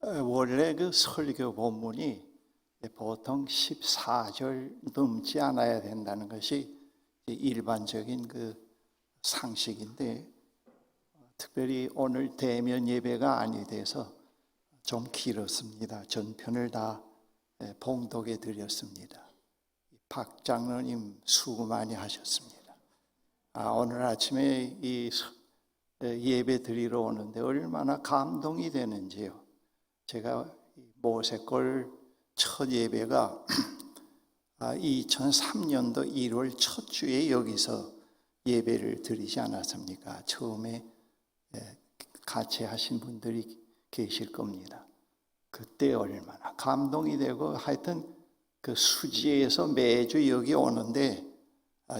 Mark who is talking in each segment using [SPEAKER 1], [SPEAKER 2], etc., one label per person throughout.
[SPEAKER 1] 원래 그 설교 본문이 보통 14절 넘지 않아야 된다는 것이 일반적인 그 상식인데, 특별히 오늘 대면 예배가 아니 돼서 좀 길었습니다. 전편을 다 봉독해 드렸습니다. 박 장로님 수고 많이 하셨습니다. 오늘 아침에 이 예배 드리러 오는데 얼마나 감동이 되는지요. 제가 모세골 첫 예배가 2003년도 1월 첫 주에 여기서 예배를 드리지 않았습니까? 처음에 같이 하신 분들이 계실 겁니다. 그때 얼마나 감동이 되고, 하여튼 그 수지에서 매주 여기 오는데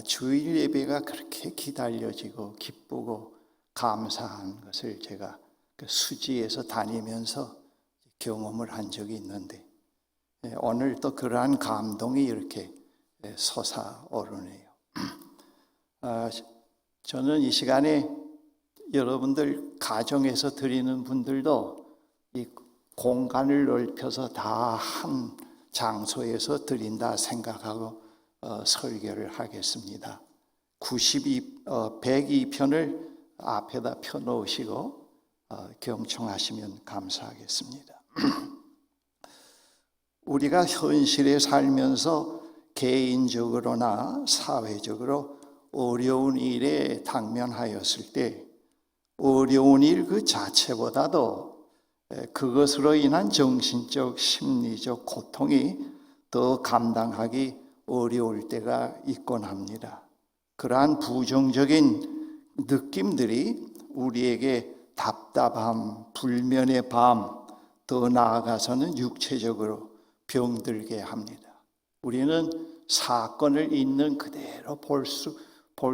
[SPEAKER 1] 주일 예배가 그렇게 기다려지고 기쁘고 감사한 것을 제가 그 수지에서 다니면서 경험을 한 적이 있는데, 오늘 또 그러한 감동이 이렇게 솟아오르네요. 저는 이 시간에 여러분들 가정에서 드리는 분들도 이 공간을 넓혀서 다 한 장소에서 드린다 생각하고 설교를 하겠습니다. 102편을 앞에다 펴놓으시고 경청하시면 감사하겠습니다. 우리가 현실에 살면서 개인적으로나 사회적으로 어려운 일에 당면하였을 때 어려운 일 그 자체보다도 그것으로 인한 정신적, 심리적 고통이 더 감당하기 어려울 때가 있곤 합니다. 그러한 부정적인 느낌들이 우리에게 답답함, 불면의 밤, 더 나아가서는 육체적으로 병들게 합니다. 우리는 사건을 있는 그대로 볼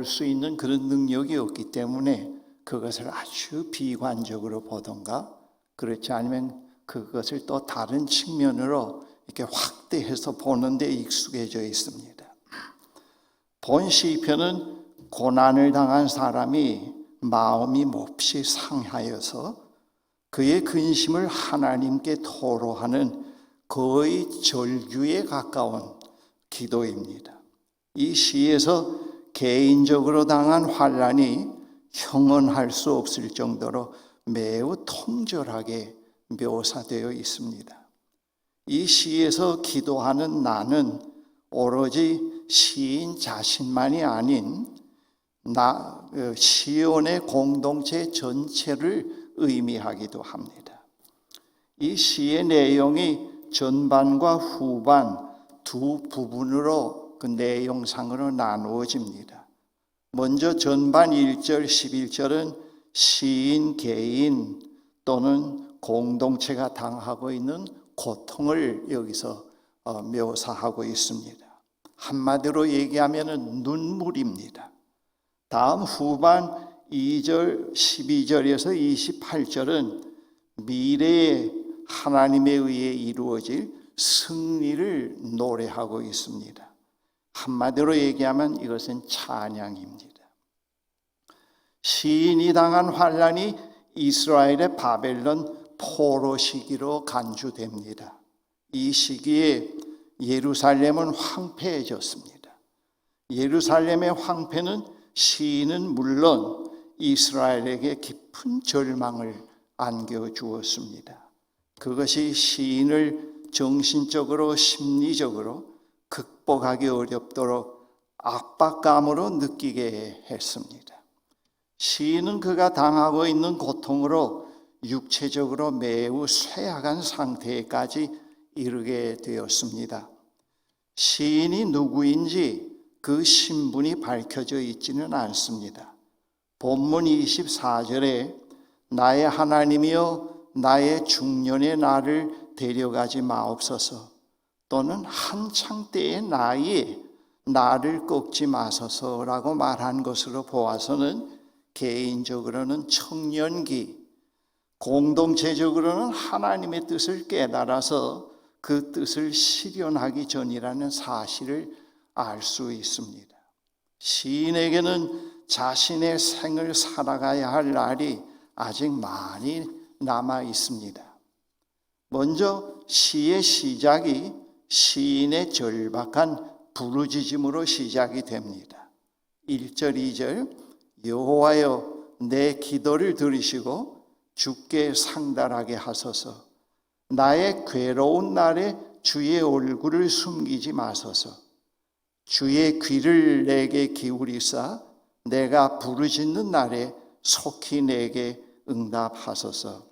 [SPEAKER 1] 수 있는 그런 능력이 없기 때문에 그것을 아주 비관적으로 보던가, 그렇지 않으면 그것을 또 다른 측면으로 이렇게 확대해서 보는 데 익숙해져 있습니다. 본 시편은 고난을 당한 사람이 마음이 몹시 상하여서 그의 근심을 하나님께 토로하는 거의 절규에 가까운 기도입니다. 이 시에서 개인적으로 당한 환난이 형언할 수 없을 정도로 매우 통절하게 묘사되어 있습니다. 이 시에서 기도하는 나는 오로지 시인 자신만이 아닌 시온의 공동체 전체를 의미하기도 합니다. 이 시의 내용이 전반과 후반 두 부분으로 그 내용상으로 나누어집니다. 먼저 전반 1절, 11절은 시인, 개인 또는 공동체가 당하고 있는 고통을 여기서 묘사하고 있습니다. 한마디로 얘기하면 눈물입니다. 다음 후반 2절, 12절에서 28절은 미래에 하나님에 의해 이루어질 승리를 노래하고 있습니다. 한마디로 얘기하면 이것은 찬양입니다. 시인이 당한 환난이 이스라엘의 바벨론 포로 시기로 간주됩니다. 이 시기에 예루살렘은 황폐해졌습니다. 예루살렘의 황폐는 시인은 물론 이스라엘에게 깊은 절망을 안겨주었습니다. 그것이 시인을 정신적으로, 심리적으로 극복하기 어렵도록 압박감으로 느끼게 했습니다. 시인은 그가 당하고 있는 고통으로 육체적으로 매우 쇠약한 상태까지 이르게 되었습니다. 시인이 누구인지 그 신분이 밝혀져 있지는 않습니다. 본문 24절에 나의 하나님이여 나의 중년의 나를 데려가지 마옵소서, 또는 한창 때의 나이에 나를 꺾지 마소서라고 말한 것으로 보아서는 개인적으로는 청년기, 공동체적으로는 하나님의 뜻을 깨달아서 그 뜻을 실현하기 전이라는 사실을 알 수 있습니다. 시인에게는 자신의 생을 살아가야 할 날이 아직 많이 남아 있습니다. 먼저 시의 시작이 시인의 절박한 부르짖음으로 시작이 됩니다. 1절, 2절 여호와여 내 기도를 들으시고 주께 상달하게 하소서. 나의 괴로운 날에 주의 얼굴을 숨기지 마소서. 주의 귀를 내게 기울이사 내가 부르짖는 날에 속히 내게 응답하소서.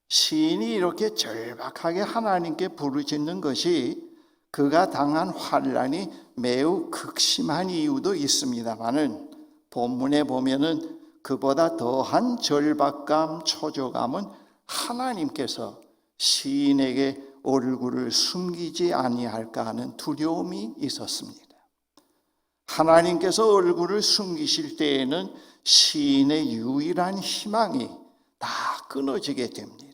[SPEAKER 1] 시인이 이렇게 절박하게 하나님께 부르짖는 것이 그가 당한 환난이 매우 극심한 이유도 있습니다마는 본문에 보면은 그보다 더한 절박감, 초조감은 하나님께서 시인에게 얼굴을 숨기지 아니할까 하는 두려움이 있었습니다. 하나님께서 얼굴을 숨기실 때에는 시인의 유일한 희망이 다 끊어지게 됩니다.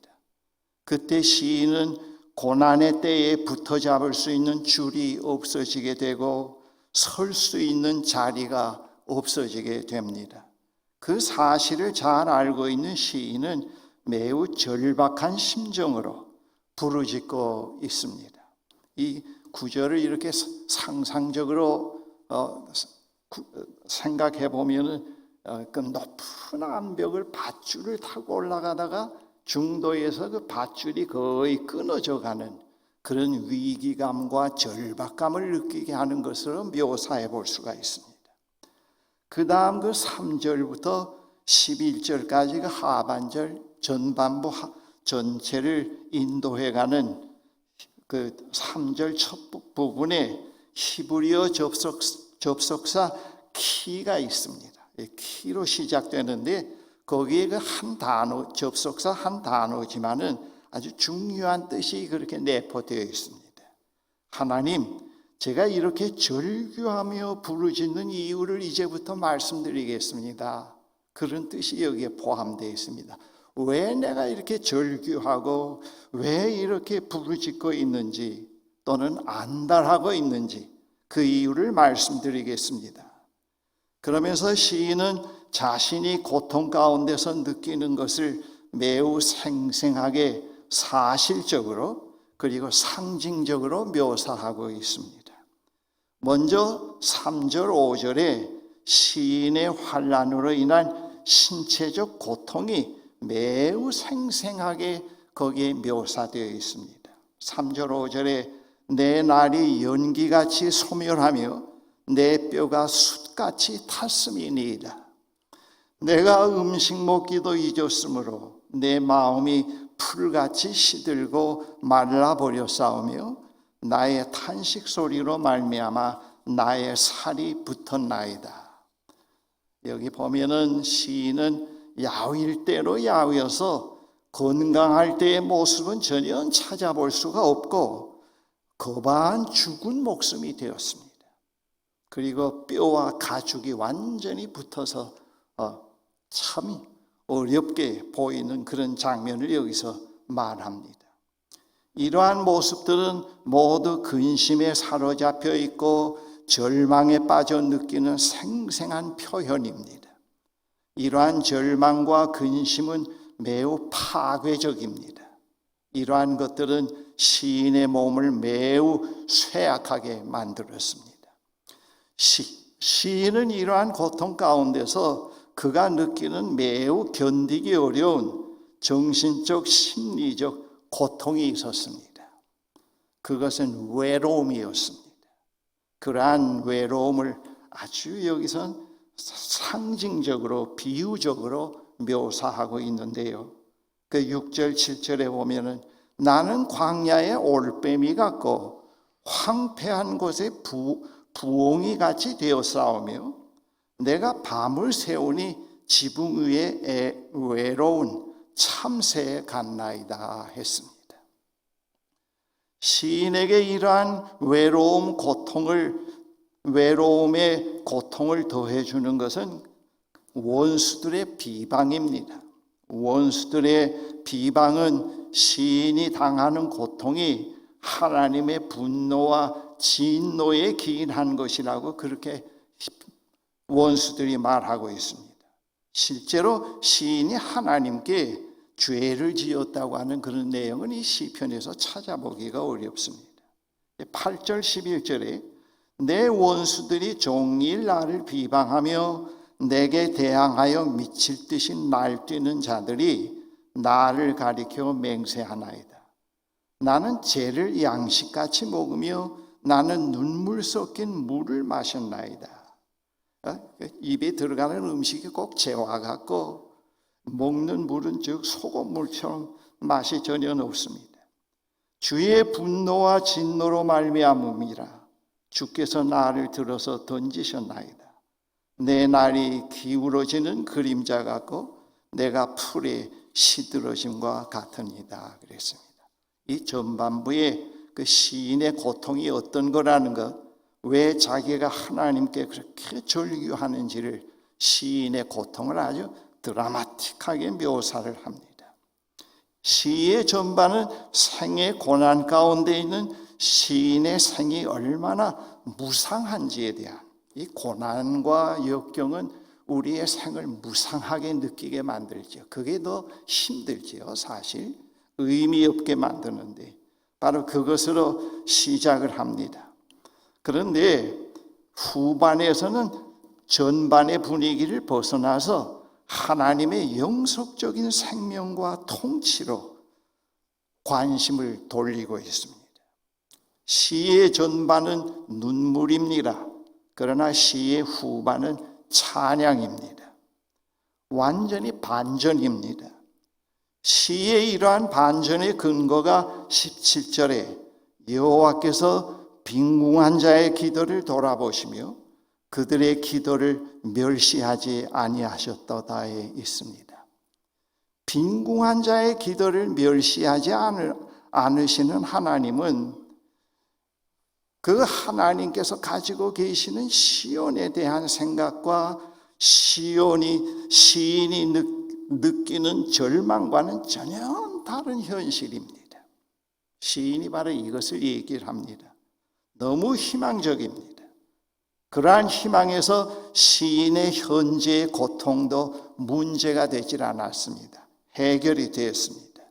[SPEAKER 1] 그때 시인은 고난의 때에 붙어잡을 수 있는 줄이 없어지게 되고 설 수 있는 자리가 없어지게 됩니다. 그 사실을 잘 알고 있는 시인은 매우 절박한 심정으로 부르짖고 있습니다. 이 구절을 이렇게 상상적으로 생각해 보면은 그 높은 암벽을 밧줄을 타고 올라가다가 중도에서 그 밧줄이 거의 끊어져 가는 그런 위기감과 절박감을 느끼게 하는 것으로 묘사해 볼 수가 있습니다. 그 다음 그 3절부터 11절까지 그 하반절 전반부 전체를 인도해가는 그 3절 첫 부분에 히브리어 접속사 키가 있습니다. 키로 시작되는데 거기에 그 한 단어, 접속사 한 단어지만은 아주 중요한 뜻이 그렇게 내포되어 있습니다. 하나님, 제가 이렇게 절규하며 부르짖는 이유를 이제부터 말씀드리겠습니다. 그런 뜻이 여기에 포함되어 있습니다. 왜 내가 이렇게 절규하고 왜 이렇게 부르짖고 있는지 또는 안달하고 있는지 그 이유를 말씀드리겠습니다. 그러면서 시인은 자신이 고통 가운데서 느끼는 것을 매우 생생하게 사실적으로 그리고 상징적으로 묘사하고 있습니다. 먼저 3절, 5절에 시인의 환난으로 인한 신체적 고통이 매우 생생하게 거기에 묘사되어 있습니다. 3절, 5절에 내 날이 연기같이 소멸하며 내 뼈가 숯같이 탔음이니이다. 내가 음식 먹기도 잊었으므로 내 마음이 풀같이 시들고 말라버렸사오며 나의 탄식 소리로 말미암아 나의 살이 붙었나이다. 여기 보면은 시인은 야위일 대로 야위어서 건강할 때의 모습은 전혀 찾아볼 수가 없고 거바한 죽은 목숨이 되었습니다. 그리고 뼈와 가죽이 완전히 붙어서 참 어렵게 보이는 그런 장면을 여기서 말합니다. 이러한 모습들은 모두 근심에 사로잡혀 있고 절망에 빠져 느끼는 생생한 표현입니다. 이러한 절망과 근심은 매우 파괴적입니다. 이러한 것들은 시인의 몸을 매우 쇠약하게 만들었습니다. 시인은 이러한 고통 가운데서 그가 느끼는 매우 견디기 어려운 정신적, 심리적 고통이 있었습니다. 그것은 외로움이었습니다. 그러한 외로움을 아주 여기선 상징적으로, 비유적으로 묘사하고 있는데요. 그 6절, 7절에 보면은 나는 광야의 올빼미 같고 황폐한 곳에 부엉이 같이 되어싸우며 내가 밤을 새우니 지붕 위에 외로운 참새에 갔나이다 했습니다. 시인에게 이러한 외로움의 고통을 더해주는 것은 원수들의 비방입니다. 원수들의 비방은 시인이 당하는 고통이 하나님의 분노와 진노에 기인한 것이라고 그렇게 원수들이 말하고 있습니다. 실제로 시인이 하나님께 죄를 지었다고 하는 그런 내용은 이 시편에서 찾아보기가 어렵습니다. 8절 11절에 내 원수들이 종일 나를 비방하며 내게 대항하여 미칠 듯이 날뛰는 자들이 나를 가리켜 맹세하나이다. 나는 죄를 양식같이 먹으며 나는 눈물 섞인 물을 마셨나이다. 입에 들어가는 음식이 꼭 죄와 같고 먹는 물은 즉 소금물처럼 맛이 전혀 없습니다. 주의 분노와 진노로 말미암음이라. 주께서 나를 들어서 던지셨나이다. 내 날이 기울어지는 그림자 같고 내가 풀에 시들어짐과 같으니이다 그랬습니다. 이 전반부에 그 시인의 고통이 어떤 거라는 것, 왜 자기가 하나님께 그렇게 절규하는지를 시인의 고통을 아주 드라마틱하게 묘사를 합니다. 시의 전반은 생의 고난 가운데 있는 시인의 생이 얼마나 무상한지에 대한 이 고난과 역경은 우리의 생을 무상하게 느끼게 만들죠. 그게 더 힘들지요. 사실 의미 없게 만드는데 바로 그것으로 시작을 합니다. 그런데 후반에서는 전반의 분위기를 벗어나서 하나님의 영속적인 생명과 통치로 관심을 돌리고 있습니다. 시의 전반은 눈물입니다. 그러나 시의 후반은 찬양입니다. 완전히 반전입니다. 시의 이러한 반전의 근거가 17절에 여호와께서 빈궁한 자의 기도를 돌아보시며 그들의 기도를 멸시하지 아니하셨도다에 있습니다. 빈궁한 자의 기도를 멸시하지 않으시는 하나님은 그 하나님께서 가지고 계시는 시온에 대한 생각과 시인이 느끼는 절망과는 전혀 다른 현실입니다. 시인이 바로 이것을 얘기를 합니다. 너무 희망적입니다. 그러한 희망에서 시인의 현재의 고통도 문제가 되질 않았습니다. 해결이 되었습니다.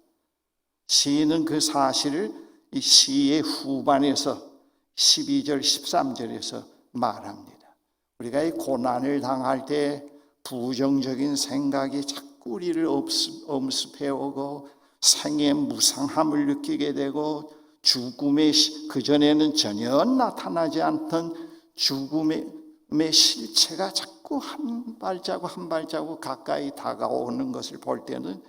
[SPEAKER 1] 시인은 그 사실을 이 시의 후반에서 12절, 13절에서 말합니다. 우리가 이 고난을 당할 때 부정적인 생각이 자꾸 우리를 엄습해오고 생의 무상함을 느끼게 되고 죽음의 그전에는 전혀 나타나지 않던 죽음의 실체가 자꾸 한 발자국 가까이 다가오는 것을 볼 때는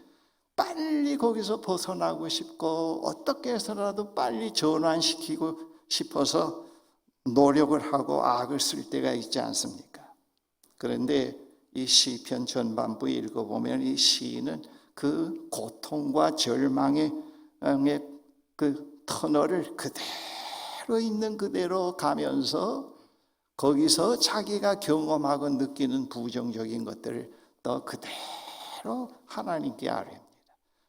[SPEAKER 1] 빨리 거기서 벗어나고 싶고 어떻게 해서라도 빨리 전환시키고 싶어서 노력을 하고 악을 쓸 때가 있지 않습니까? 그런데 이 시편 전반부 읽어보면 이 시인은 그 고통과 절망의 그 터널을 그대로 있는 그대로 가면서 거기서 자기가 경험하고 느끼는 부정적인 것들을 또 그대로 하나님께 아뢰입니다.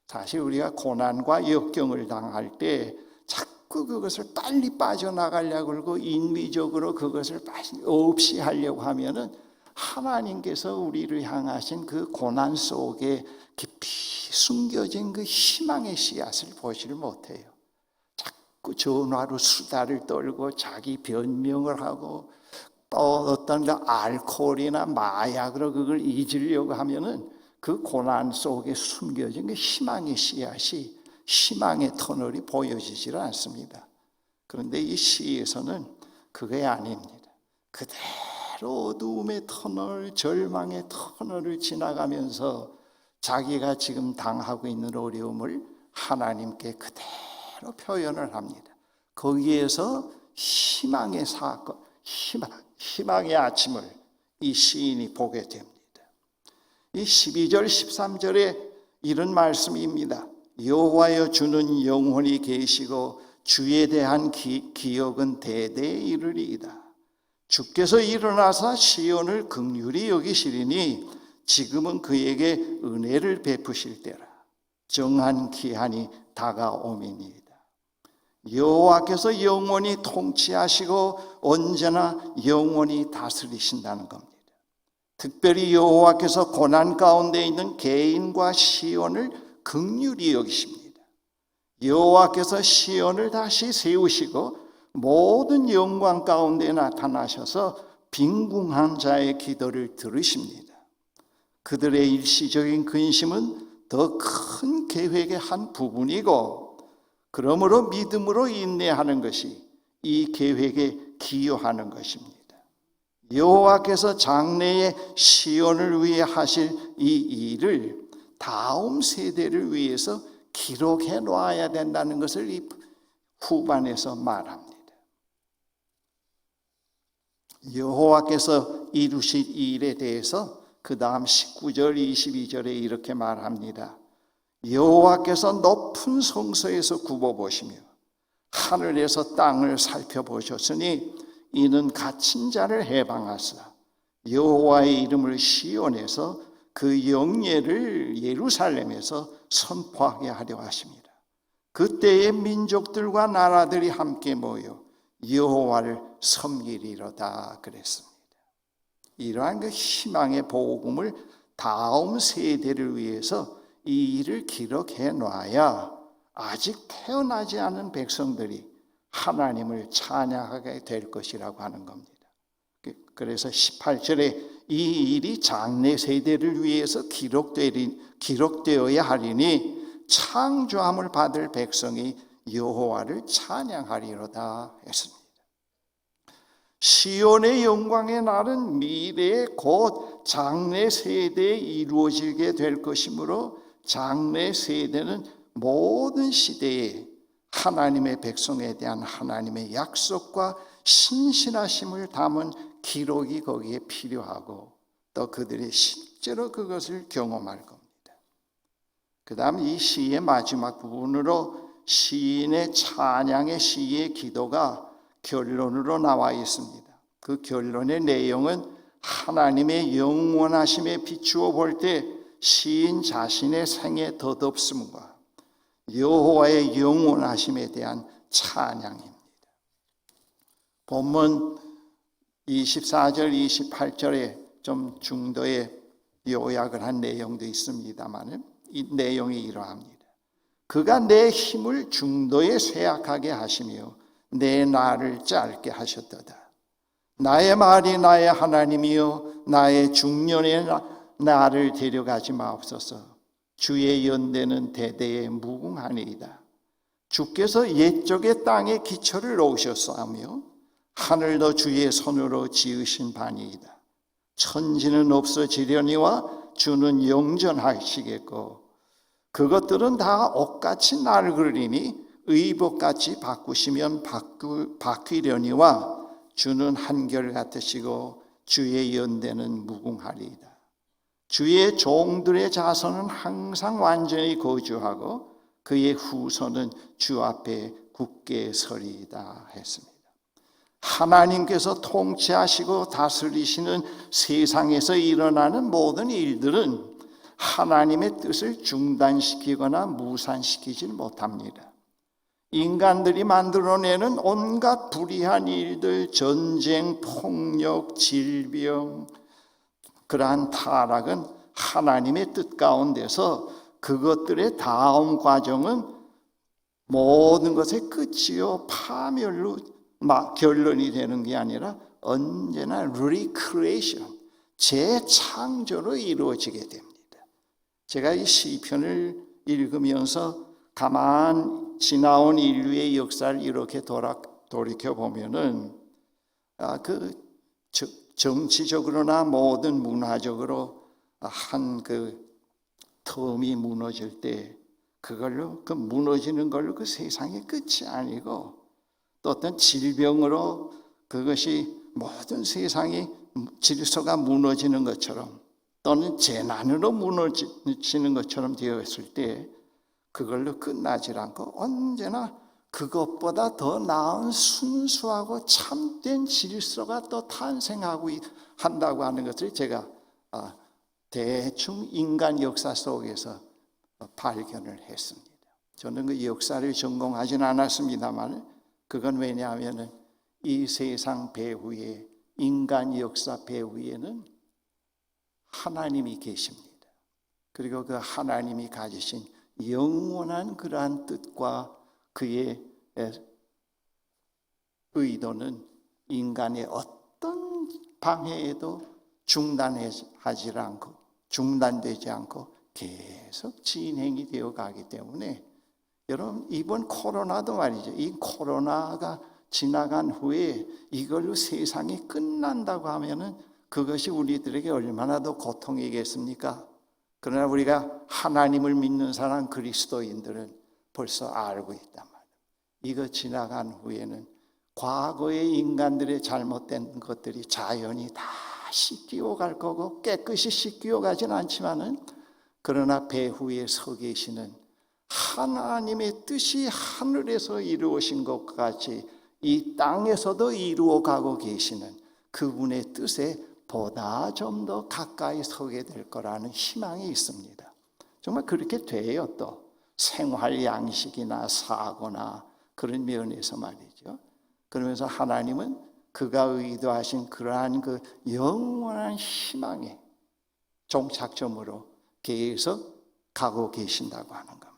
[SPEAKER 1] 사실 우리가 고난과 역경을 당할 때 자꾸 그것을 빨리 빠져나가려고 그러고 인위적으로 그것을 없이 하려고 하면은 하나님께서 우리를 향하신 그 고난 속에 깊이 숨겨진 그 희망의 씨앗을 보지를 못해요. 자꾸 전화로 수다를 떨고 자기 변명을 하고 또 어떤 그 알코올이나 마약으로 그걸 잊으려고 하면은 그 고난 속에 숨겨진 그 희망의 씨앗이 희망의 터널이 보여지질 않습니다. 그런데 이 시에서는 그게 아닙니다. 그대로 어두움의 터널, 절망의 터널을 지나가면서 자기가 지금 당하고 있는 어려움을 하나님께 그대로 표현을 합니다. 거기에서 희망의 사건, 희망의 아침을 이 시인이 보게 됩니다. 이 12절 13절에 이런 말씀입니다. 여호와여 주는 영원히 계시고 주에 대한 기억은 대대에 이르리이다. 주께서 일어나사 시온을 긍휼히 여기시리니 지금은 그에게 은혜를 베푸실 때라. 정한 기한이 다가오미니이다. 여호와께서 영원히 통치하시고 언제나 영원히 다스리신다는 겁니다. 특별히 여호와께서 고난 가운데 있는 개인과 시온을 긍휼히 여기십니다. 여호와께서 시온을 다시 세우시고 모든 영광 가운데 나타나셔서 빈궁한 자의 기도를 들으십니다. 그들의 일시적인 근심은 더 큰 계획의 한 부분이고, 그러므로 믿음으로 인내하는 것이 이 계획에 기여하는 것입니다. 여호와께서 장래의 시온을 위해 하실 이 일을 다음 세대를 위해서 기록해 놔야 된다는 것을 이 후반에서 말합니다. 여호와께서 이루실 이 일에 대해서 그 다음 19절 22절에 이렇게 말합니다. 여호와께서 높은 성소에서 굽어보시며 하늘에서 땅을 살펴보셨으니 이는 갇힌 자를 해방하사 여호와의 이름을 시온에서 그 영예를 예루살렘에서 선포하게 하려 하십니다. 그때의 민족들과 나라들이 함께 모여 여호와를 섬기리로다 그랬습니다. 이러한 그 희망의 복음을 다음 세대를 위해서 이 일을 기록해 놔야 아직 태어나지 않은 백성들이 하나님을 찬양하게 될 것이라고 하는 겁니다. 그래서 18절에 이 일이 장래 세대를 위해서 기록되어야 하리니 창조함을 받을 백성이 여호와를 찬양하리로다 했습니다. 시온의 영광의 날은 미래에 곧 장래 세대에 이루어지게 될 것이므로 장래 세대는 모든 시대에 하나님의 백성에 대한 하나님의 약속과 신실하심을 담은 기록이 거기에 필요하고 또 그들이 실제로 그것을 경험할 겁니다. 그 다음 이 시의 마지막 부분으로 시인의 찬양의 시의 기도가 결론으로 나와 있습니다. 그 결론의 내용은 하나님의 영원하심에 비추어 볼 때 시인 자신의 생의 덧없음과 여호와의 영원하심에 대한 찬양입니다. 본문 24절 28절에 좀 중도에 요약을 한 내용도 있습니다만 이 내용이 이러합니다. 그가 내 힘을 중도에 쇠약하게 하시며 내 날을 짧게 하셨도다. 나의 말이 나의 하나님이여 나의 중년에 나를 데려가지 마옵소서. 주의 연대는 대대에 무궁하니이다. 주께서 옛적의 땅에 기초를 놓으셨사오며 하늘도 주의 손으로 지으신 바니이다. 천지는 없어지려니와 주는 영전하시겠고 그것들은 다 옷같이 낡으리니 의복같이 바꾸시면 바뀌려니와 주는 한결같으시고 주의 연대는 무궁하리이다. 주의 종들의 자손은 항상 완전히 거주하고 그의 후손은 주 앞에 굳게 서리이다 했습니다. 하나님께서 통치하시고 다스리시는 세상에서 일어나는 모든 일들은 하나님의 뜻을 중단시키거나 무산시키지 못합니다. 인간들이 만들어내는 온갖 불의한 일들, 전쟁, 폭력, 질병, 그러한 타락은 하나님의 뜻 가운데서 그것들의 다음 과정은 모든 것의 끝이요 파멸로 결론이 되는 게 아니라 언제나 recreation, 재창조로 이루어지게 됩니다. 제가 이 시편을 읽으면서 가만 지나온 인류의 역사를 이렇게 돌이켜보면은 정치적으로나 모든 문화적으로 한 그 텀이 무너질 때 그걸로 그 무너지는 걸로 그 세상의 끝이 아니고 또 어떤 질병으로 그것이 모든 세상이 질서가 무너지는 것처럼 또는 재난으로 무너지는 것처럼 되어 있을 때 그걸로 끝나지 않고 언제나 그것보다 더 나은 순수하고 참된 질서가 또 탄생하고 한다고 하는 것을 제가 대충 인간 역사 속에서 발견을 했습니다. 저는 그 역사를 전공하지는 않았습니다만 그건 왜냐하면 이 세상 배후에 인간 역사 배후에는 하나님이 계십니다. 그리고 그 하나님이 가지신 영원한 그러한 뜻과 그의 의도는 인간의 어떤 방해에도 중단되지 않고 계속 진행이 되어 가기 때문에, 여러분, 이번 코로나도 말이죠. 이 코로나가 지나간 후에 이걸로 세상이 끝난다고 하면은 그것이 우리들에게 얼마나 더 고통이겠습니까? 그러나 우리가 하나님을 믿는 사람 그리스도인들은 벌써 알고 있단 말이에요. 이거 지나간 후에는 과거의 인간들의 잘못된 것들이 자연이 다 씻기고 갈 거고, 깨끗이 씻기고 가진 않지만은, 그러나 배후에 서 계시는 하나님의 뜻이 하늘에서 이루어진 것 같이 이 땅에서도 이루어가고 계시는 그분의 뜻에 보다 좀 더 가까이 서게 될 거라는 희망이 있습니다. 정말 그렇게 돼요. 또 생활 양식이나 사고나 그런 면에서 말이죠. 그러면서 하나님은 그가 의도하신 그러한 그 영원한 희망의 종착점으로 계속 가고 계신다고 하는 겁니다.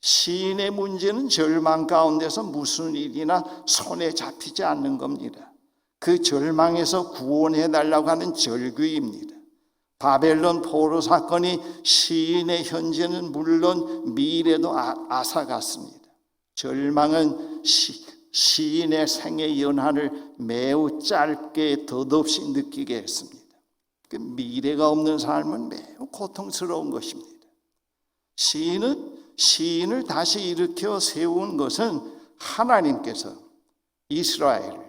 [SPEAKER 1] 시인의 문제는 절망 가운데서 무슨 일이나 손에 잡히지 않는 겁니다. 그 절망에서 구원해달라고 하는 절규입니다. 바벨론 포로 사건이 시인의 현재는 물론 미래도 앗아 갔습니다. 절망은 시인의 생의 연한을 매우 짧게 덧없이 느끼게 했습니다. 그 미래가 없는 삶은 매우 고통스러운 것입니다. 시인을 다시 일으켜 세운 것은 하나님께서 이스라엘,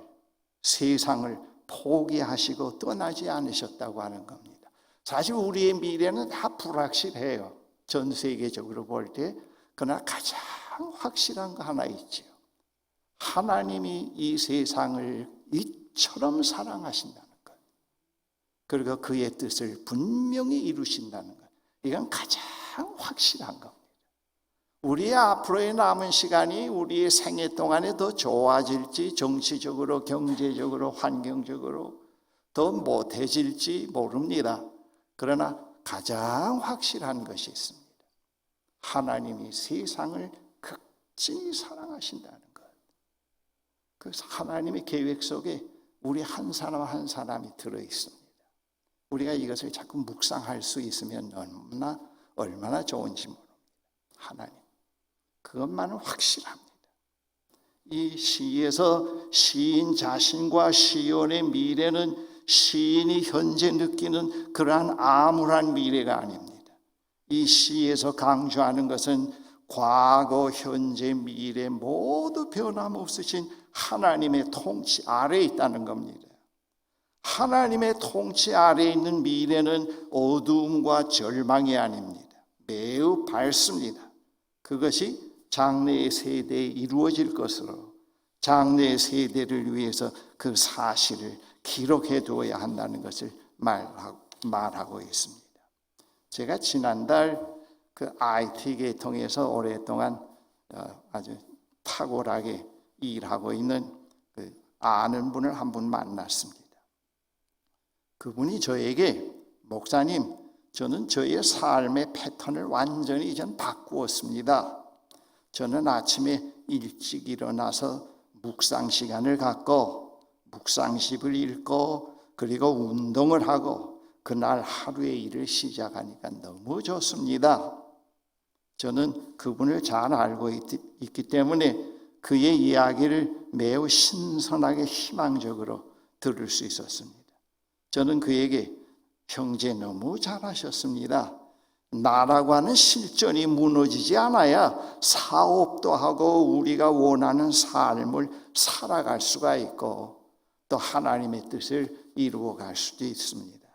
[SPEAKER 1] 세상을 포기하시고 떠나지 않으셨다고 하는 겁니다. 사실 우리의 미래는 다 불확실해요. 전 세계적으로 볼 때. 그러나 가장 확실한 거 하나 있죠. 하나님이 이 세상을 이처럼 사랑하신다는 것, 그리고 그의 뜻을 분명히 이루신다는 것, 이건 가장 확실한 겁니다. 우리의 앞으로의 남은 시간이 우리의 생애 동안에 더 좋아질지, 정치적으로, 경제적으로, 환경적으로 더 못해질지 모릅니다. 그러나 가장 확실한 것이 있습니다. 하나님이 세상을 극진히 사랑하신다는 것. 그 하나님의 계획 속에 우리 한 사람 한 사람이 들어있습니다. 우리가 이것을 자꾸 묵상할 수 있으면 얼마나 좋은지 모릅니다. 하나님, 그것만은 확실합니다. 이 시에서 시인 자신과 시온의 미래는 시인이 현재 느끼는 그러한 암울한 미래가 아닙니다. 이 시에서 강조하는 것은 과거, 현재, 미래 모두 변함없으신 하나님의 통치 아래에 있다는 겁니다. 하나님의 통치 아래에 있는 미래는 어두움과 절망이 아닙니다. 매우 밝습니다. 그것이 장래의 세대에 이루어질 것으로, 장래의 세대를 위해서 그 사실을 기록해 두어야 한다는 것을 말하고 있습니다. 제가 지난달 그 IT 계통에서 오랫동안 아주 탁월하게 일하고 있는 그 아는 분을 한 분 만났습니다. 그분이 저에게, 목사님, 저는 저의 삶의 패턴을 완전히 바꾸었습니다. 저는 아침에 일찍 일어나서 묵상 시간을 갖고 묵상집을 읽고 그리고 운동을 하고 그날 하루의 일을 시작하니까 너무 좋습니다. 저는 그분을 잘 알고 있기 때문에 그의 이야기를 매우 신선하게 희망적으로 들을 수 있었습니다. 저는 그에게, 형제 너무 잘하셨습니다. 나라고 하는 실전이 무너지지 않아야 사업도 하고 우리가 원하는 삶을 살아갈 수가 있고 또 하나님의 뜻을 이루어갈 수도 있습니다.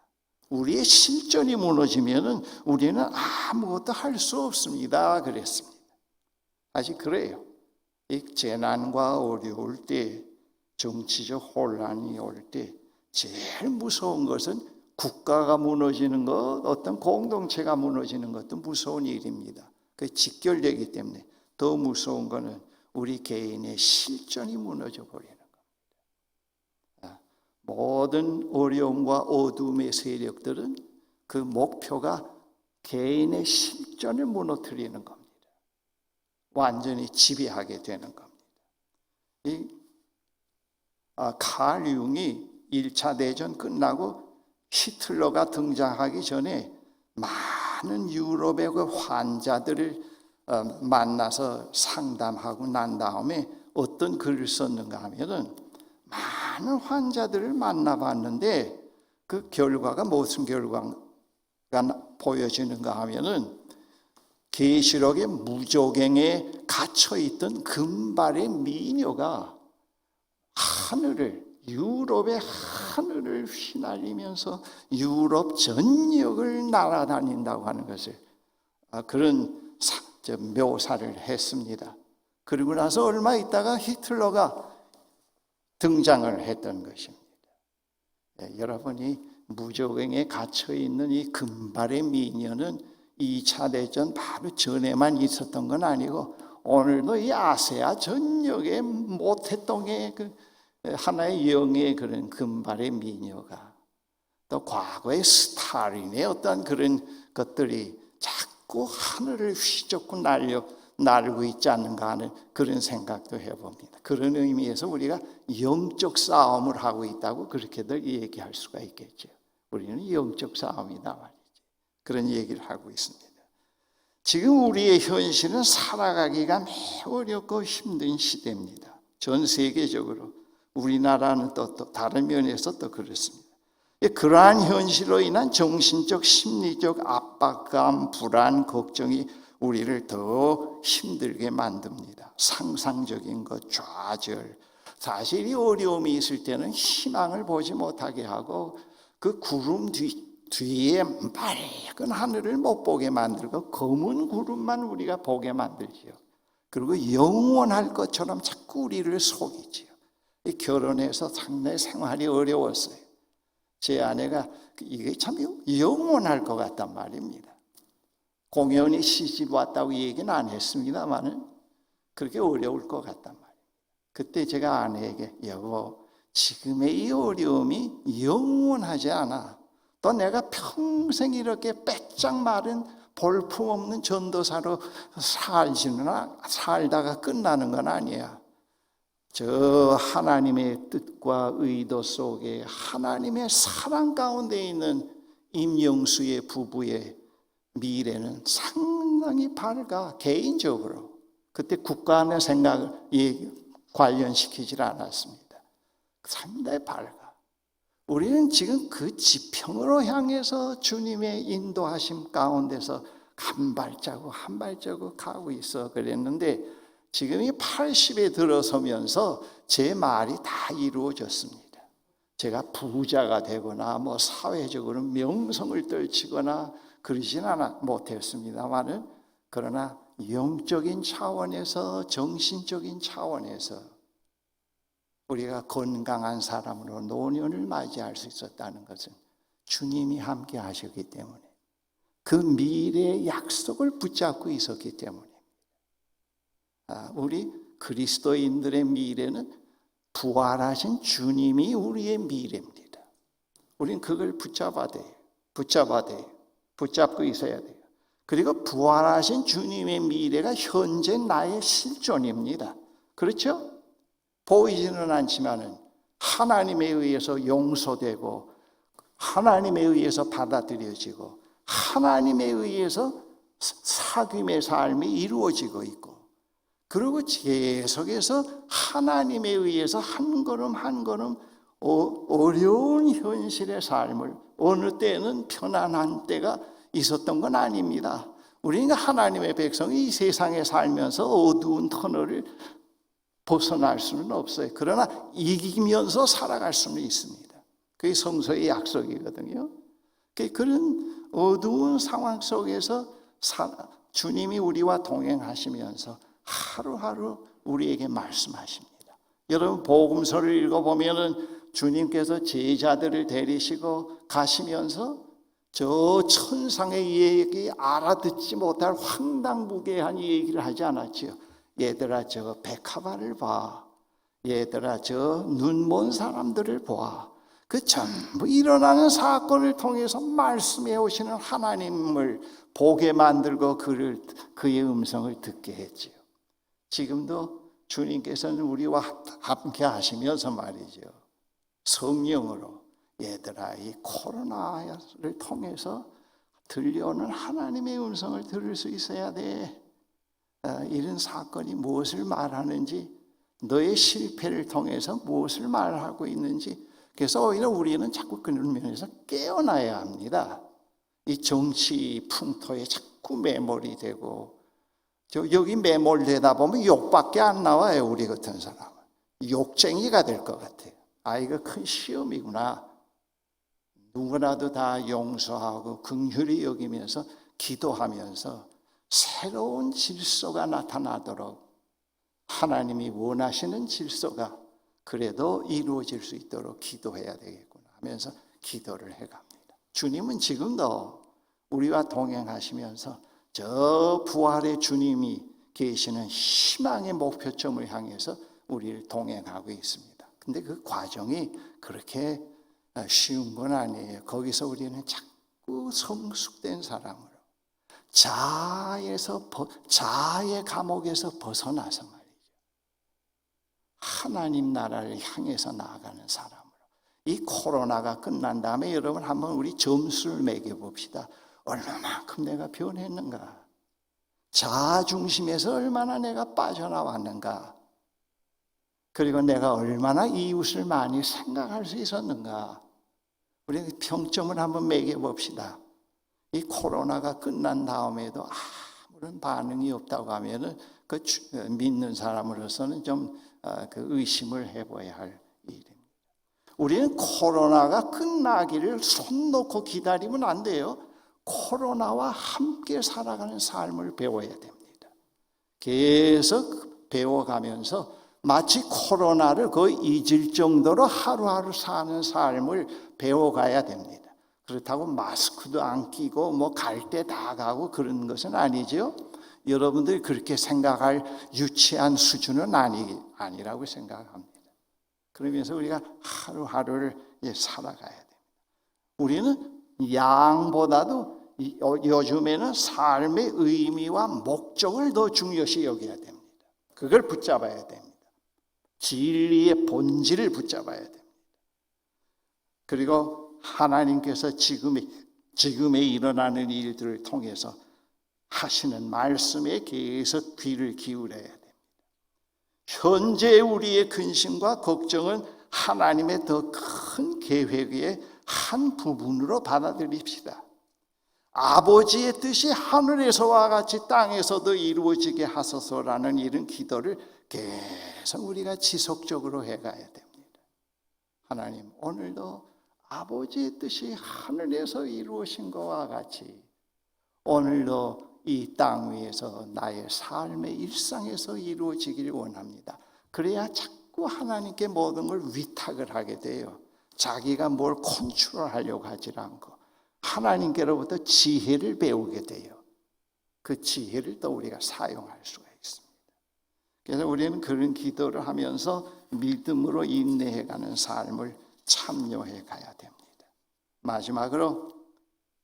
[SPEAKER 1] 우리의 실전이 무너지면 우리는 아무것도 할 수 없습니다. 그랬습니다. 아직 그래요. 이 재난과 어려울 때, 정치적 혼란이 올 때 제일 무서운 것은 국가가 무너지는 것, 어떤 공동체가 무너지는 것도 무서운 일입니다. 그 직결되기 때문에 더 무서운 것은 우리 개인의 실전이 무너져 버리는 겁니다. 모든 어려움과 어둠의 세력들은 그 목표가 개인의 실존을 무너뜨리는 겁니다. 완전히 지배하게 되는 겁니다. 칼 융이 1차 대전 끝나고 히틀러가 등장하기 전에 많은 유럽의 그 환자들을 만나서 상담하고 난 다음에 어떤 글을 썼는가 하면은, 많은 환자들을 만나봤는데 그 결과가 무슨 결과가 보여지는가 하면은, 계시록의 무조갱에 갇혀있던 금발의 미녀가 유럽의 하늘을 휘날리면서 유럽 전역을 날아다닌다고 하는 것을, 그런 묘사를 했습니다. 그리고 나서 얼마 있다가 히틀러가 등장을 했던 것입니다. 여러분이 무조갱에 갇혀있는 이 금발의 미녀는 2차 대전 바로 전에만 있었던 건 아니고, 오늘도 이 아시아 전역에 모태동의 하나의 영의 그런 금발의 미녀가, 또 과거의 스탈린의 어떤 그런 것들이 자꾸 하늘을 휘젓고 날고 있지 않는가 하는 그런 생각도 해봅니다. 그런 의미에서 우리가 영적 싸움을 하고 있다고 그렇게들 얘기할 수가 있겠죠. 우리는 영적 싸움이다 말이죠. 그런 얘기를 하고 있습니다. 지금 우리의 현실은 살아가기가 매우 어렵고 힘든 시대입니다. 전 세계적으로, 우리나라는 또 다른 면에서 또 그렇습니다. 그러한 현실로 인한 정신적, 심리적 압박감, 불안, 걱정이 우리를 더 힘들게 만듭니다. 상상적인 것, 좌절. 사실 이 어려움이 있을 때는 희망을 보지 못하게 하고, 그 구름 뒤에 맑은 하늘을 못 보게 만들고 검은 구름만 우리가 보게 만들지요. 그리고 영원할 것처럼 자꾸 우리를 속이지요. 결혼해서 상당히 생활이 어려웠어요. 제 아내가 이게 참 영원할 것 같단 말입니다. 공연히 시집 왔다고 얘기는 안 했습니다만은 그렇게 어려울 것 같단 말이에요. 그때 제가 아내에게, 여보, 지금의 이 어려움이 영원하지 않아. 또 내가 평생 이렇게 빼짝 마른 볼품없는 전도사로 살다가 끝나는 건 아니야. 저 하나님의 뜻과 의도 속에 하나님의 사랑 가운데 있는 임영수의 부부의 미래는 상당히 밝아. 개인적으로 그때 국가 의 생각을 관련시키질 않았습니다. 상당히 밝아. 우리는 지금 그 지평으로 향해서 주님의 인도하심 가운데서 한 발자국 한 발자국 가고 있어 그랬는데, 지금 이 80에 들어서면서 제 말이 다 이루어졌습니다. 제가 부자가 되거나 뭐 사회적으로 명성을 떨치거나 그러진 못했습니다만은, 그러나 영적인 차원에서, 정신적인 차원에서 우리가 건강한 사람으로 노년을 맞이할 수 있었다는 것은 주님이 함께 하셨기 때문에, 그 미래의 약속을 붙잡고 있었기 때문에, 우리 그리스도인들의 미래는 부활하신 주님이 우리의 미래입니다. 우리는 그걸 붙잡아야 돼요. 붙잡고 있어야 돼요. 그리고 부활하신 주님의 미래가 현재 나의 실존입니다. 그렇죠? 보이지는 않지만은 하나님에 의해서 용서되고, 하나님에 의해서 받아들여지고, 하나님에 의해서 사귐의 삶이 이루어지고 있고, 그리고 계속해서 하나님에 의해서 한 걸음 한 걸음 어려운 현실의 삶을, 어느 때는 편안한 때가 있었던 건 아닙니다. 우리는 하나님의 백성이 이 세상에 살면서 어두운 터널을 벗어날 수는 없어요. 그러나 이기면서 살아갈 수는 있습니다. 그게 성서의 약속이거든요. 그런 어두운 상황 속에서 주님이 우리와 동행하시면서 하루하루 우리에게 말씀하십니다. 여러분, 복음서를 읽어보면은 주님께서 제자들을 데리시고 가시면서 저 천상의 얘기, 알아듣지 못할 황당무계한 얘기를 하지 않았지요. 얘들아, 저 백합화를 봐. 얘들아, 저 눈먼 사람들을 봐. 그 전부 일어나는 사건을 통해서 말씀해 오시는 하나님을 보게 만들고 그의 음성을 듣게 했지요. 지금도 주님께서는 우리와 함께 하시면서 말이죠, 성령으로 얘들아, 이 코로나를 통해서 들려오는 하나님의 음성을 들을 수 있어야 돼. 이런 사건이 무엇을 말하는지, 너의 실패를 통해서 무엇을 말하고 있는지, 그래서 오히려 우리는 자꾸 그런 면에서 깨어나야 합니다. 이 정치 풍토에 자꾸 매몰이 되고, 여기 매몰되다 보면 욕밖에 안 나와요. 우리 같은 사람은 욕쟁이가 될 것 같아요. 이거 큰 시험이구나. 누구라도 다 용서하고 긍휼히 여기면서 기도하면서 새로운 질서가 나타나도록, 하나님이 원하시는 질서가 그래도 이루어질 수 있도록 기도해야 되겠구나 하면서 기도를 해갑니다. 주님은 지금도 우리와 동행하시면서 저 부활의 주님이 계시는 희망의 목표점을 향해서 우리를 동행하고 있습니다. 근데 그 과정이 그렇게 쉬운 건 아니에요. 거기서 우리는 자꾸 성숙된 사람으로 자아의 감옥에서 벗어나서 말이죠, 하나님 나라를 향해서 나아가는 사람으로. 이 코로나가 끝난 다음에 여러분 한번 우리 점수를 매겨봅시다. 얼마만큼 내가 변했는가? 자아 중심에서 얼마나 내가 빠져나왔는가? 그리고 내가 얼마나 이웃을 많이 생각할 수 있었는가? 우리 평점을 한번 매겨봅시다. 이 코로나가 끝난 다음에도 아무런 반응이 없다고 하면은 그 믿는 사람으로서는 좀 의심을 해봐야 할 일입니다. 우리는 코로나가 끝나기를 손 놓고 기다리면 안 돼요. 코로나와 함께 살아가는 삶을 배워야 됩니다. 계속 배워가면서 마치 코로나를 거의 잊을 정도로 하루하루 사는 삶을 배워가야 됩니다. 그렇다고 마스크도 안 끼고 갈 때 다 가고 그런 것은 아니죠. 여러분들이 그렇게 생각할 유치한 수준은 아니라고 생각합니다. 그러면서 우리가 하루하루를 살아가야 됩니다. 우리는 양보다도 요즘에는 삶의 의미와 목적을 더 중요시 여겨야 됩니다. 그걸 붙잡아야 됩니다. 진리의 본질을 붙잡아야 됩니다. 그리고 하나님께서 지금에 일어나는 일들을 통해서 하시는 말씀에 계속 귀를 기울여야 됩니다. 현재 우리의 근심과 걱정은 하나님의 더 큰 계획의 한 부분으로 받아들입시다. 아버지의 뜻이 하늘에서와 같이 땅에서도 이루어지게 하소서라는 이런 기도를 계속 우리가 지속적으로 해가야 됩니다. 하나님, 오늘도 아버지의 뜻이 하늘에서 이루어진 것과 같이 오늘도 이 땅 위에서 나의 삶의 일상에서 이루어지기를 원합니다. 그래야 자꾸 하나님께 모든 걸 위탁을 하게 돼요. 자기가 뭘 컨트롤하려고 하지 않고 하나님께로부터 지혜를 배우게 돼요. 그 지혜를 또 우리가 사용할 수가 있습니다. 그래서 우리는 그런 기도를 하면서 믿음으로 인내해가는 삶을 참여해 가야 됩니다. 마지막으로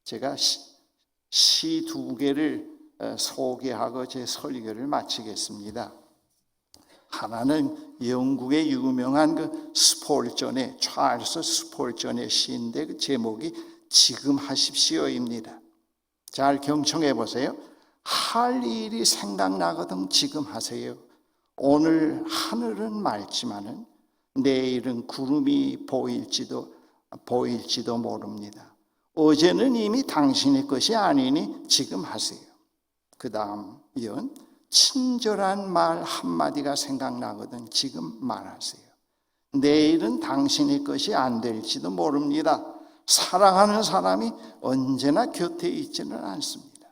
[SPEAKER 1] 제가 시 두 개를 소개하고 제 설교를 마치겠습니다. 하나는 영국의 유명한 그 스폴전의 찰스 스폴전의 시인데 그 제목이 지금 하십시오입니다. 잘 경청해 보세요. 할 일이 생각나거든 지금 하세요. 오늘 하늘은 맑지만은 내일은 구름이 보일지도 모릅니다. 어제는 이미 당신의 것이 아니니 지금 하세요. 그 다음 이은 친절한 말 한마디가 생각나거든 지금 말하세요. 내일은 당신의 것이 안 될지도 모릅니다. 사랑하는 사람이 언제나 곁에 있지는 않습니다.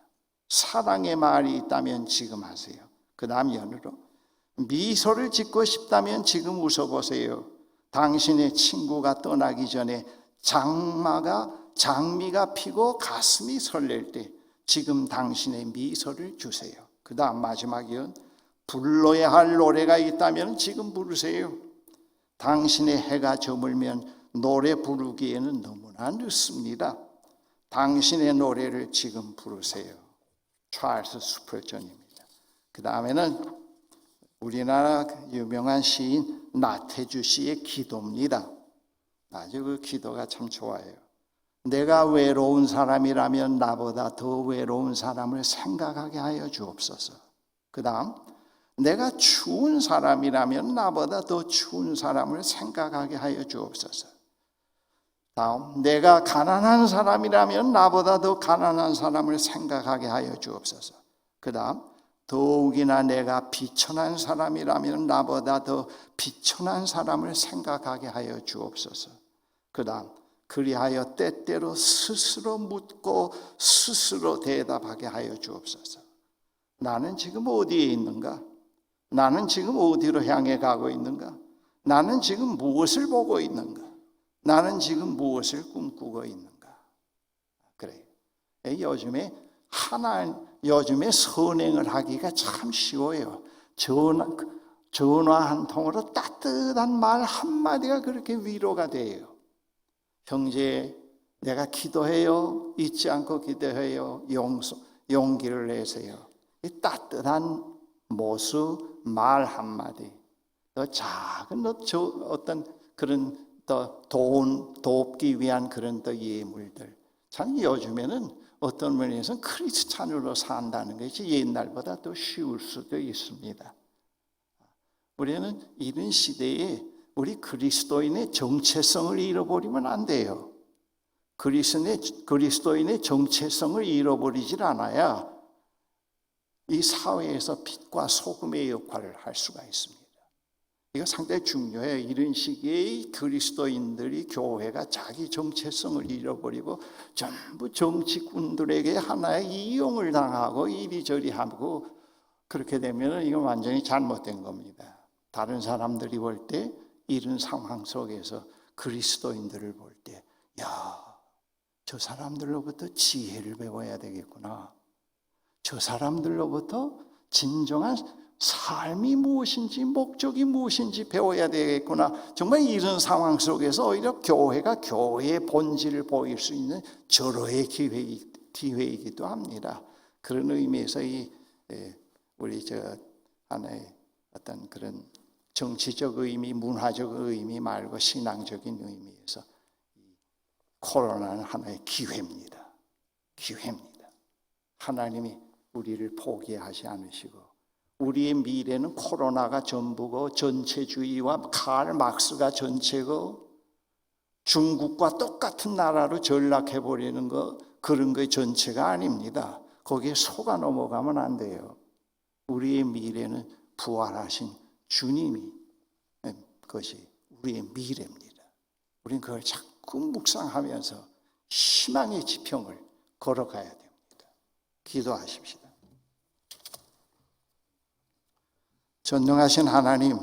[SPEAKER 1] 사랑의 말이 있다면 지금 하세요. 그 다음 연으로 미소를 짓고 싶다면 지금 웃어보세요. 당신의 친구가 떠나기 전에 장미가 피고 가슴이 설렐 때 지금 당신의 미소를 주세요. 그 다음 마지막이요. 불러야 할 노래가 있다면 지금 부르세요. 당신의 해가 저물면 노래 부르기에는 너무나 늦습니다. 당신의 노래를 지금 부르세요. 찰스 스펄전입니다. 그 다음에는 우리나라 유명한 시인 나태주 씨의 기도입니다. 아주 그 기도가 참 좋아요. 내가 외로운 사람이라면 나보다 더 외로운 사람을 생각하게 하여 주옵소서. 그 다음, 내가 추운 사람이라면 나보다 더 추운 사람을 생각하게 하여 주옵소서. 다음, 내가 가난한 사람이라면 나보다 더 가난한 사람을 생각하게 하여 주옵소서. 그 다음, 더욱이나 내가 비천한 사람이라면 나보다 더 비천한 사람을 생각하게 하여 주옵소서. 그 다음, 그리하여 때때로 스스로 묻고 스스로 대답하게 하여 주옵소서. 나는 지금 어디에 있는가? 나는 지금 어디로 향해 가고 있는가? 나는 지금 무엇을 보고 있는가? 나는 지금 무엇을 꿈꾸고 있는가? 그래요. 요즘에 선행을 하기가 참 쉬워요. 전화 한 통으로 따뜻한 말 한마디가 그렇게 위로가 돼요. 형제, 내가 기도해요. 잊지 않고 기도해요. 용기를 내세요. 이 따뜻한 모습, 말 한마디, 더 작은 어떤 그런 더 돕기 위한 그런 더 예물들. 참 요즘에는 어떤 면에서는 크리스찬으로 산다는 것이 옛날보다 더 쉬울 수도 있습니다. 우리는 이런 시대에 우리 그리스도인의 정체성을 잃어버리면 안 돼요. 그리스도인의 정체성을 잃어버리질 않아야 이 사회에서 빛과 소금의 역할을 할 수가 있습니다. 이거 상당히 중요해요. 이런 시기에 그리스도인들이, 교회가 자기 정체성을 잃어버리고 전부 정치꾼들에게 하나의 이용을 당하고 이리저리 하고, 그렇게 되면 이건 완전히 잘못된 겁니다. 다른 사람들이 볼 때 이런 상황 속에서 그리스도인들을 볼 때, 저 사람들로부터 지혜를 배워야 되겠구나. 저 사람들로부터 진정한 삶이 무엇인지, 목적이 무엇인지 배워야 되겠구나. 정말 이런 상황 속에서 오히려 교회가 교회의 본질을 보일 수 있는 절호의 기회이기도 합니다. 그런 의미에서 우리 하나의 어떤 그런 정치적 의미, 문화적 의미 말고 신앙적인 의미에서 코로나는 하나의 기회입니다. 기회입니다. 하나님이 우리를 포기하지 않으시고, 우리의 미래는 코로나가 전부고, 전체주의와 칼 막스가 전체고, 중국과 똑같은 나라로 전락해버리는 그런 거 전체가 아닙니다. 거기에 속아 넘어가면 안 돼요. 우리의 미래는 부활하신 주님이 그것이 우리의 미래입니다. 우리는 그걸 자꾸 묵상하면서 희망의 지평을 걸어가야 됩니다. 기도하십시다. 전능하신 하나님,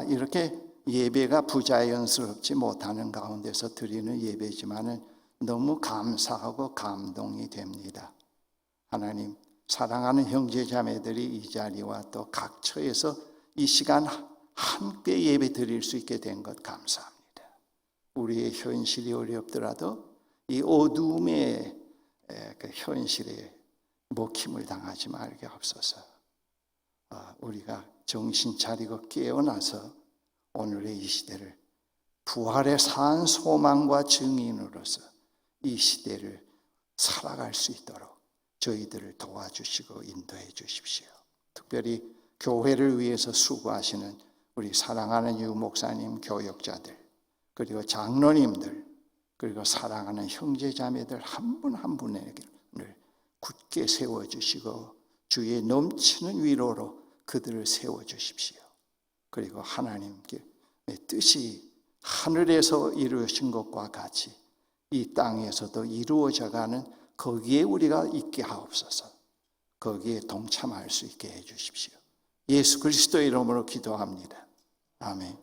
[SPEAKER 1] 이렇게 예배가 부자연스럽지 못하는 가운데서 드리는 예배지만은 너무 감사하고 감동이 됩니다. 하나님, 사랑하는 형제자매들이 이 자리와 또 각처에서 이 시간 함께 예배 드릴 수 있게 된 것 감사합니다. 우리의 현실이 어렵더라도 이 어두움의 그 현실에 먹힘을 당하지 말게 하옵소서. 우리가 정신 차리고 깨어나서 오늘의 이 시대를 부활의 산 소망과 증인으로서 이 시대를 살아갈 수 있도록 저희들을 도와주시고 인도해 주십시오. 특별히 교회를 위해서 수고하시는 우리 사랑하는 유목사님, 교역자들, 그리고 장로님들, 그리고 사랑하는 형제자매들 한 분 한 분을 굳게 세워주시고 주의 넘치는 위로로 그들을 세워주십시오. 그리고 하나님께 뜻이 하늘에서 이루어진 것과 같이 이 땅에서도 이루어져가는 거기에 우리가 있게 하옵소서. 거기에 동참할 수 있게 해주십시오. 예수 그리스도의 이름으로 기도합니다. 아멘.